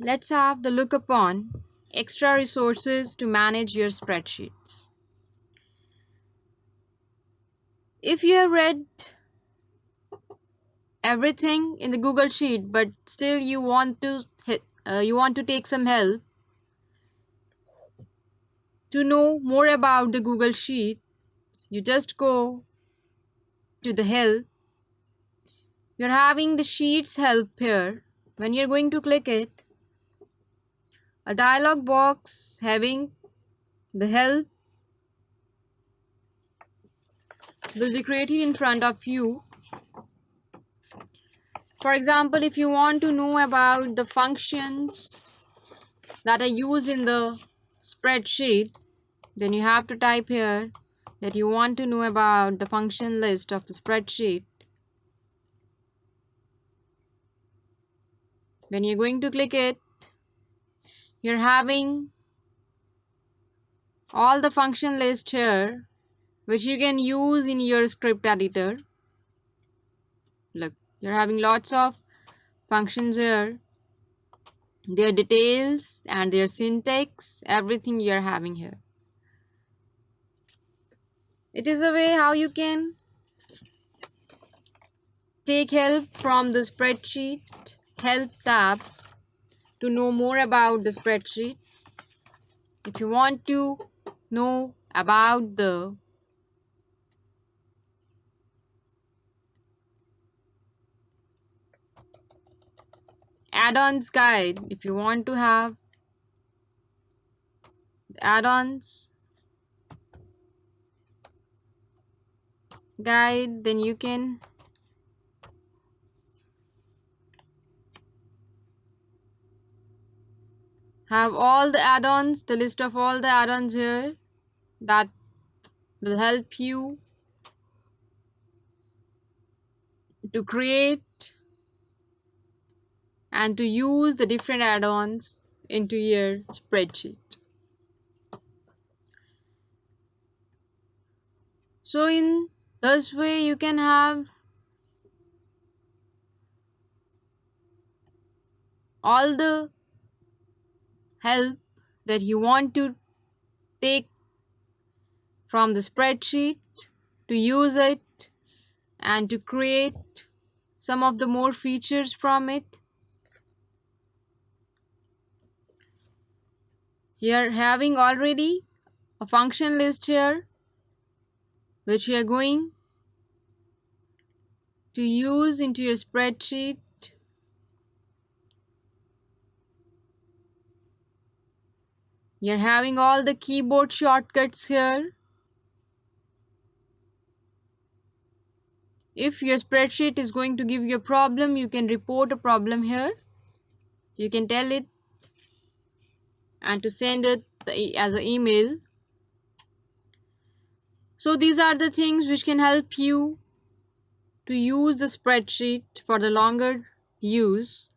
let's have the look upon extra resources to manage your spreadsheets. If you have read everything in the Google Sheet but still you want to take some help to know more about the Google Sheet, you just go to the help. You're having the Sheets help here. When you're going to click it, a dialog box having the help will be created in front of you. For example, if you want to know about the functions that are used in the spreadsheet, then you have to type here that you want to know about the function list of the spreadsheet. When you're going to click it, you're having all the function list here which you can use in your script editor. Look, you're having lots of functions here, their details and their syntax, everything you're having here. It is a way how you can take help from the spreadsheet help tab to know more about the spreadsheet. If you want to know about the add-ons guide, if you want to have add-ons guide, then you can have all the add-ons, the list of all the add-ons here that will help you to create and to use the different add-ons into your spreadsheet. So in this way you can have all the help that you want to take from the spreadsheet to use it and to create some of the more features from it. You're having already a function list here which you are going to use into your spreadsheet. You're having all the keyboard shortcuts here. If your spreadsheet is going to give you a problem, you can report a problem here. You can tell it and to send it as an email. So these are the things which can help you to use the spreadsheet for the longer use.